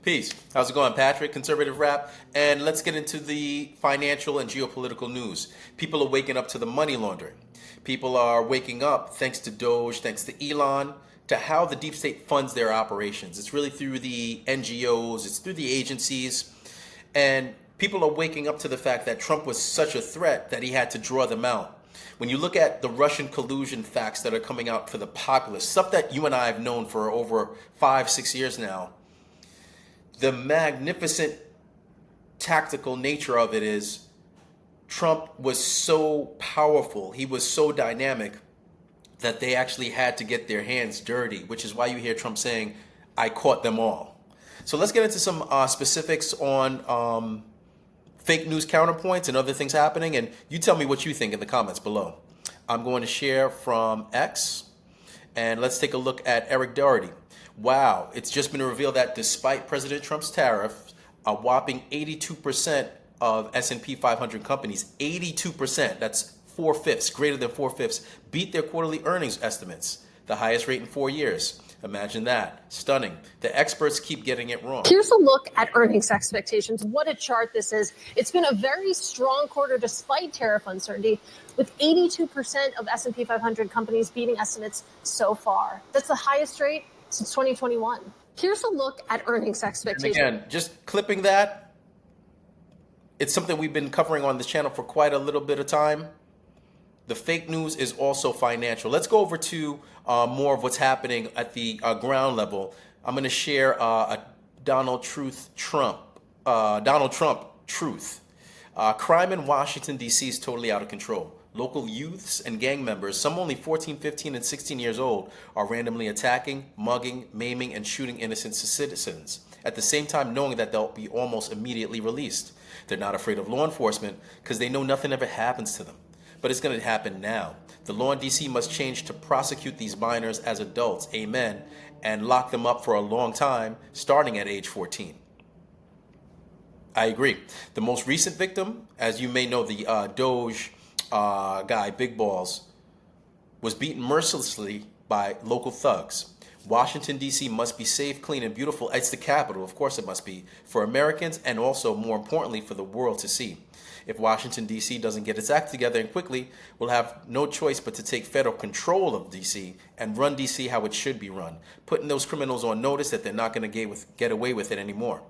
Peace. How's it going, Patrick? Conservative Rap. And let's get into the financial and geopolitical news. People are waking up to the money laundering. People are waking up, thanks to Doge, thanks to Elon, to how the deep state funds their operations. It's really through the NGOs, it's through the agencies. And people are waking up to the fact that Trump was such a threat that he had to draw them out. When you look at the Russian collusion facts that are coming out for the populace, stuff that you and I have known for over 5-6 years now, the magnificent tactical nature of it is Trump was so powerful, he was so dynamic that they actually had to get their hands dirty, which is why you hear Trump saying, I caught them all. So let's get into some specifics on fake news counterpoints and other things happening, and you tell me what you think in the comments below. I'm going to share from X, and let's take a look at Eric Doherty. Wow, it's just been revealed that despite President Trump's tariffs, a whopping 82% of S&P 500 companies, 82%, that's 4/5, greater than 4/5, beat their quarterly earnings estimates, the highest rate in 4 years. Imagine that. Stunning. The experts keep getting it wrong. Here's a look at earnings expectations. What a chart this is. It's been a very strong quarter despite tariff uncertainty, with 82% of S&P 500 companies beating estimates so far. That's the highest rate since 2021. Here's a look at earnings expectations. And again, just clipping that, it's something we've been covering on this channel for quite a little bit of time. The fake news is also financial. Let's go over to more of what's happening at the ground level. I'm going to share a Donald Trump truth. Crime in Washington, D.C. is totally out of control. Local youths and gang members, some only 14, 15, and 16 years old, are randomly attacking, mugging, maiming, and shooting innocent citizens, at the same time knowing that they'll be almost immediately released. They're not afraid of law enforcement because they know nothing ever happens to them. But it's going to happen now. The law in D.C. must change to prosecute these minors as adults, amen, and lock them up for a long time, starting at age 14. I agree. The most recent victim, as you may know, the Doge guy, Big Balls, was beaten mercilessly by local thugs. Washington, D.C. must be safe, clean, and beautiful. It's the capital, of course it must be, for Americans and also, more importantly, for the world to see. If Washington, D.C. doesn't get its act together and quickly, we'll have no choice but to take federal control of D.C. and run D.C. how it should be run, putting those criminals on notice that they're not going to get away with it anymore.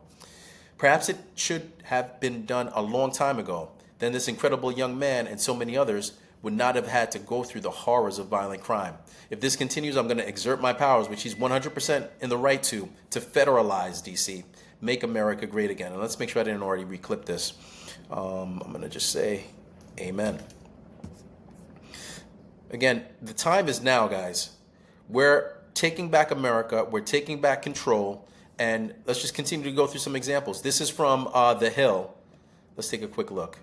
Perhaps it should have been done a long time ago. Then this incredible young man and so many others would not have had to go through the horrors of violent crime. If this continues, I'm going to exert my powers, which he's 100% in the right to federalize D.C., make America great again. And let's make sure I didn't already reclip this. I'm going to just say amen. Again, the time is now, guys. We're taking back America. We're taking back control. And let's just continue to go through some examples. This is from The Hill. Let's take a quick look.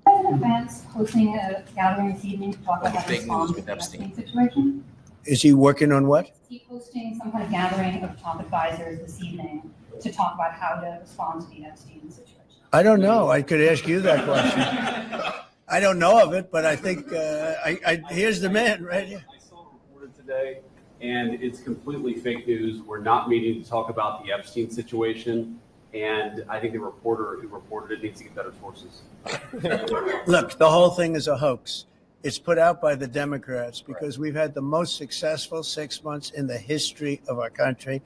President Vance hosting a gathering this evening to talk about how to respond to the Epstein situation? Is he working on what? Is he hosting some kind of gathering of top advisors this evening to talk about how to respond to the Epstein situation? I don't know. I could ask you that question. I don't know of it, but I think here's the man right here. I saw it reported today, and it's completely fake news. We're not meeting to talk about the Epstein situation, and I think the reporter who reported it needs to get better sources. Look, the whole thing is a hoax. It's put out by the Democrats because we've had the most successful 6 months in the history of our country,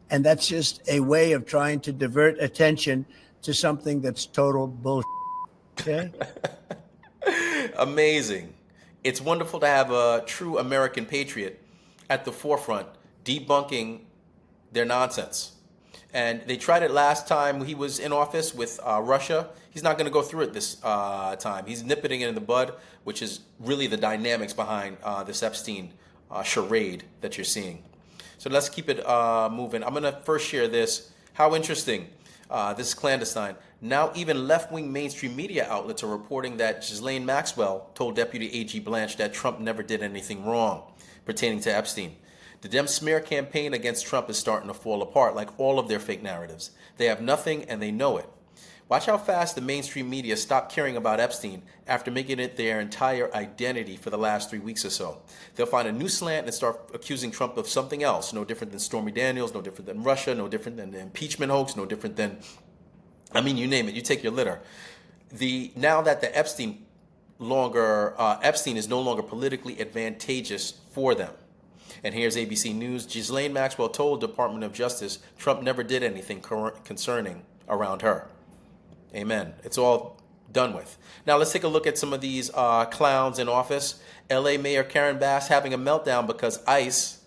and that's just a way of trying to divert attention to something that's total bullshit. Okay? Amazing. It's wonderful to have a true American patriot at the forefront debunking their nonsense. And they tried it last time he was in office with Russia. He's not going to go through it this time. He's nipping it in the bud, which is really the dynamics behind this Epstein charade that you're seeing. So let's keep it moving. I'm going to first share this. How interesting. This is clandestine. Now even left-wing mainstream media outlets are reporting that Ghislaine Maxwell told Deputy AG Blanche that Trump never did anything wrong pertaining to Epstein. The Dem smear campaign against Trump is starting to fall apart, like all of their fake narratives. They have nothing and they know it. Watch how fast the mainstream media stopped caring about Epstein after making it their entire identity for the last 3 weeks or so. They'll find a new slant and start accusing Trump of something else, no different than Stormy Daniels, no different than Russia, no different than the impeachment hoax, no different than, I mean, you name it, you take your litter. Now that the Epstein is no longer politically advantageous for them. And here's ABC News. Ghislaine Maxwell told Department of Justice Trump never did anything concerning around her. Amen. It's all done with. Now let's take a look at some of these clowns in office. LA Mayor Karen Bass having a meltdown because ICE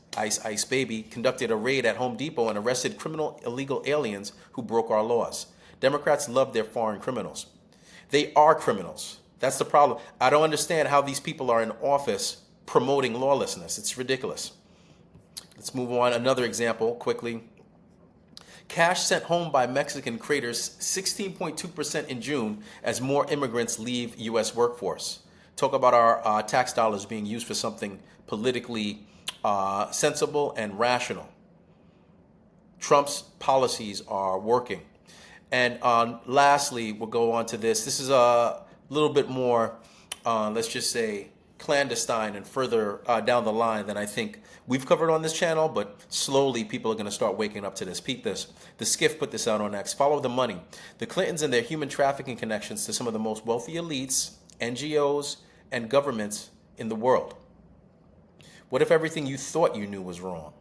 baby, conducted a raid at Home Depot and arrested criminal illegal aliens who broke our laws. Democrats love their foreign criminals. They are criminals. That's the problem. I don't understand how these people are in office promoting lawlessness. It's ridiculous. Let's move on. Another example quickly. Cash sent home by Mexican craters 16.2% in June as more immigrants leave U.S. workforce. Talk about our tax dollars being used for something politically sensible and rational. Trump's policies are working. And lastly, we'll go on to this. This is a little bit more, let's just say, clandestine and further down the line than I think we've covered on this channel, but slowly people are going to start waking up to this. Peep this. The Skiff put this out on X. Follow the money. The Clintons and their human trafficking connections to some of the most wealthy elites, NGOs, and governments in the world. What if everything you thought you knew was wrong?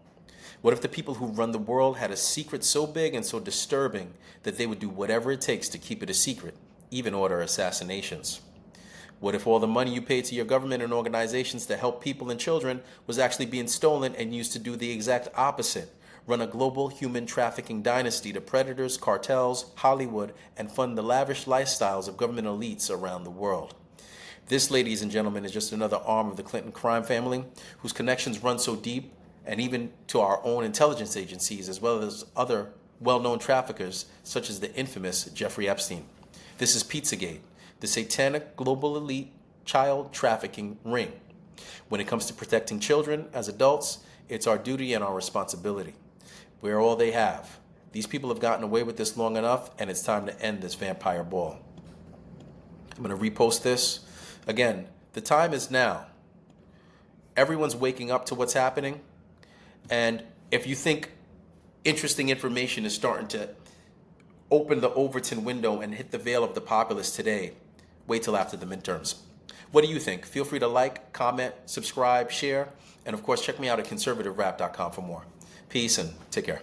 What if the people who run the world had a secret so big and so disturbing that they would do whatever it takes to keep it a secret, even order assassinations? What if all the money you pay to your government and organizations to help people and children was actually being stolen and used to do the exact opposite, run a global human trafficking dynasty to predators, cartels, Hollywood, and fund the lavish lifestyles of government elites around the world? This, ladies and gentlemen, is just another arm of the Clinton crime family whose connections run so deep, and even to our own intelligence agencies, as well as other well-known traffickers, such as the infamous Jeffrey Epstein. This is Pizzagate, the satanic global elite child trafficking ring. When it comes to protecting children as adults, it's our duty and our responsibility. We're all they have. These people have gotten away with this long enough, and it's time to end this vampire ball. I'm going to repost this. Again, the time is now. Everyone's waking up to what's happening. And if you think interesting information is starting to open the Overton window and hit the veil of the populace today, wait till after the midterms. What do you think? Feel free to like, comment, subscribe, share, and of course check me out at ConservativeRap.com for more. Peace and take care.